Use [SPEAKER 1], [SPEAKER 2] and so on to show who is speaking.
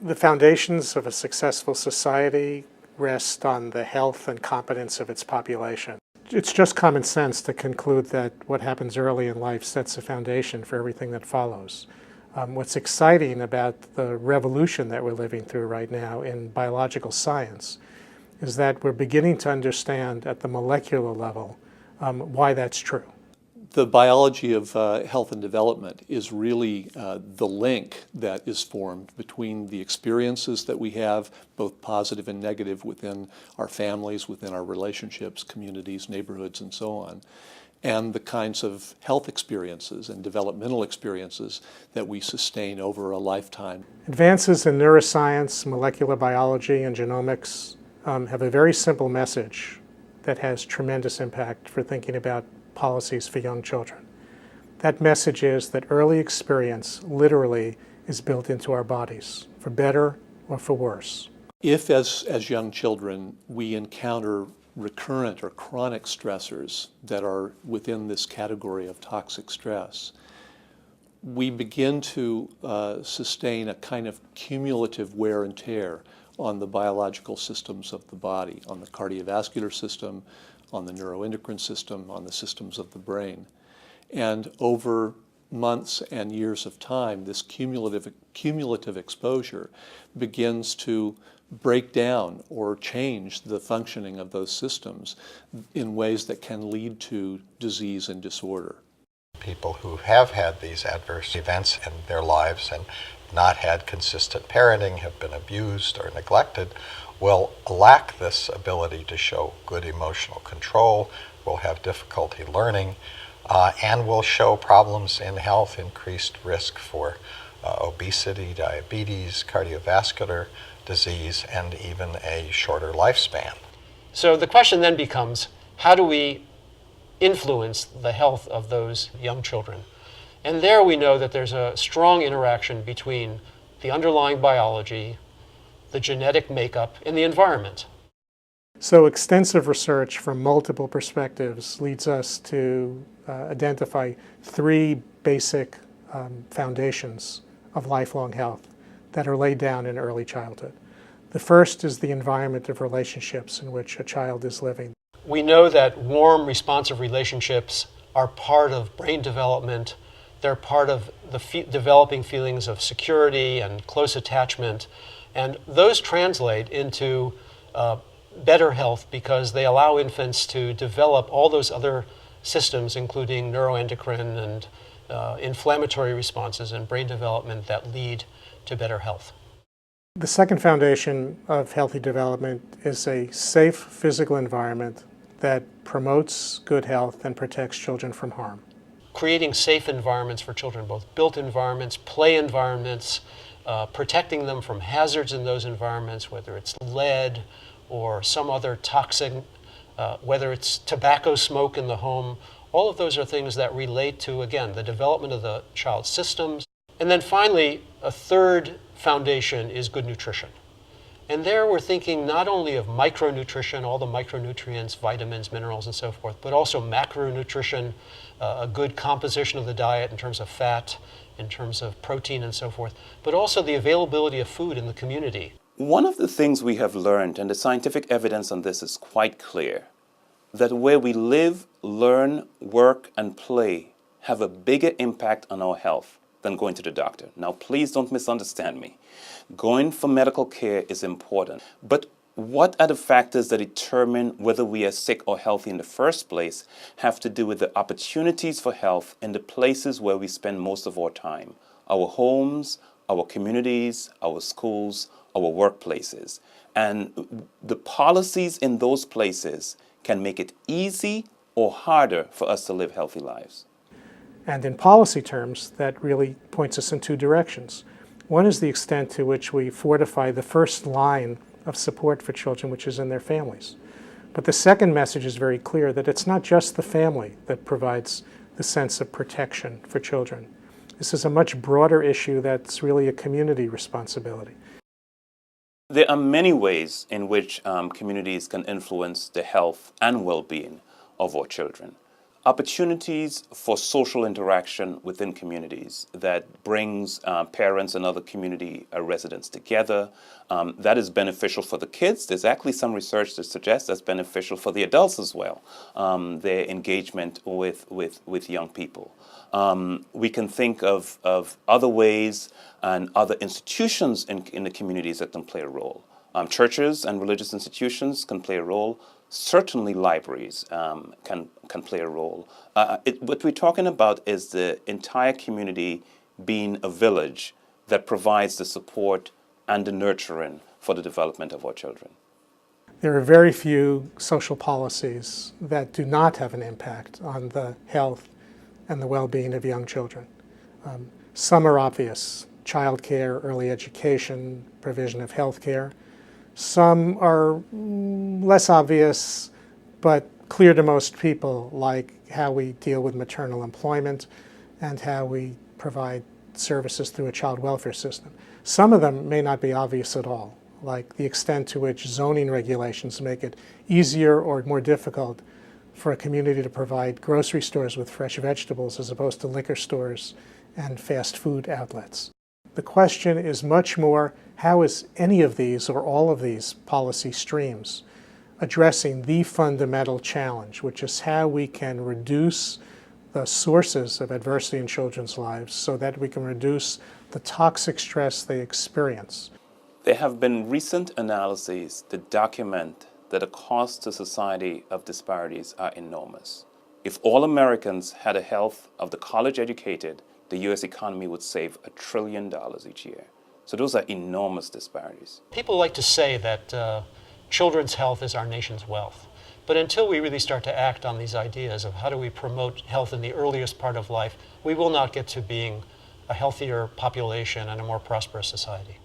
[SPEAKER 1] The foundations of a successful society rest on the health and competence of its population. It's just common sense to conclude that what happens early in life sets a foundation for everything that follows. What's exciting about the revolution that we're living through right now in biological science is that we're beginning to understand at the molecular level why that's true.
[SPEAKER 2] The biology of health and development is really the link that is formed between the experiences that we have, both positive and negative, within our families, within our relationships, communities, neighborhoods, and so on, and the kinds of health experiences and developmental experiences that we sustain over a lifetime.
[SPEAKER 1] Advances in neuroscience, molecular biology, and genomics have a very simple message that has tremendous impact for thinking about policies for young children. That message is that early experience literally is built into our bodies, for better or for worse.
[SPEAKER 2] If, as young children, we encounter recurrent or chronic stressors that are within this category of toxic stress, we begin to sustain a kind of cumulative wear and tear on the biological systems of the body, on the cardiovascular system, on the neuroendocrine system, on the systems of the brain. And over months and years of time, this cumulative exposure begins to break down or change the functioning of those systems in ways that can lead to disease and disorder.
[SPEAKER 3] People who have had these adverse events in their lives and not had consistent parenting, have been abused or neglected, will lack this ability to show good emotional control, will have difficulty learning, and will show problems in health, increased risk for obesity, diabetes, cardiovascular disease, and even a shorter lifespan.
[SPEAKER 4] So the question then becomes, how do we influence the health of those young children? And there we know that there's a strong interaction between the underlying biology, the genetic makeup, and the environment.
[SPEAKER 1] So extensive research from multiple perspectives leads us to identify three basic foundations of lifelong health that are laid down in early childhood. The first is the environment of relationships in which a child is living.
[SPEAKER 4] We know that warm, responsive relationships are part of brain development. They're part of the developing feelings of security and close attachment. And those translate into better health because they allow infants to develop all those other systems, including neuroendocrine and inflammatory responses and brain development that lead to better health.
[SPEAKER 1] The second foundation of healthy development is a safe physical environment that promotes good health and protects children from harm.
[SPEAKER 4] Creating safe environments for children, both built environments, play environments, protecting them from hazards in those environments, whether it's lead or some other toxin, whether it's tobacco smoke in the home. All of those are things that relate to, again, the development of the child's systems. And then finally, a third foundation is good nutrition. And there we're thinking not only of micronutrition, all the micronutrients, vitamins, minerals, and so forth, but also macronutrition, a good composition of the diet in terms of fat, in terms of protein and so forth, but also the availability of food in the community.
[SPEAKER 5] One of the things we have learned, and the scientific evidence on this is quite clear, that where we live, learn, work, and play have a bigger impact on our health than going to the doctor. Now, please don't misunderstand me. Going for medical care is important, but what are the factors that determine whether we are sick or healthy in the first place have to do with the opportunities for health in the places where we spend most of our time. Our homes, our communities, our schools, our workplaces. And the policies in those places can make it easy or harder for us to live healthy lives.
[SPEAKER 1] And in policy terms, that really points us in two directions. One is the extent to which we fortify the first line of support for children, which is in their families. But the second message is very clear, that it's not just the family that provides the sense of protection for children. This is a much broader issue that's really a community responsibility.
[SPEAKER 5] There are many ways in which communities can influence the health and well-being of our children. opportunities for social interaction within communities that brings parents and other community residents together. That is beneficial for the kids. There's actually some research that suggests that's beneficial for the adults as well, their engagement with young people. We can think of other ways and other institutions in the communities that can play a role. Churches and religious institutions can play a role. Certainly libraries can play a role. What we're talking about is the entire community being a village that provides the support and the nurturing for the development of our children.
[SPEAKER 1] There are very few social policies that do not have an impact on the health and the well-being of young children. Some are obvious: childcare, early education, provision of health care. Some are less obvious but clear to most people, like how we deal with maternal employment and how we provide services through a child welfare system. Some of them may not be obvious at all, like the extent to which zoning regulations make it easier or more difficult for a community to provide grocery stores with fresh vegetables as opposed to liquor stores and fast food outlets. The question is much more, how is any of these or all of these policy streams addressing the fundamental challenge, which is how we can reduce the sources of adversity in children's lives so that we can reduce the toxic stress they experience.
[SPEAKER 5] There have been recent analyses that document that the costs to society of disparities are enormous. If all Americans had a health of the college-educated, the U.S. economy would save $1 trillion each year. So those are enormous disparities.
[SPEAKER 4] People like to say that children's health is our nation's wealth. But until we really start to act on these ideas of how do we promote health in the earliest part of life, we will not get to being a healthier population and a more prosperous society.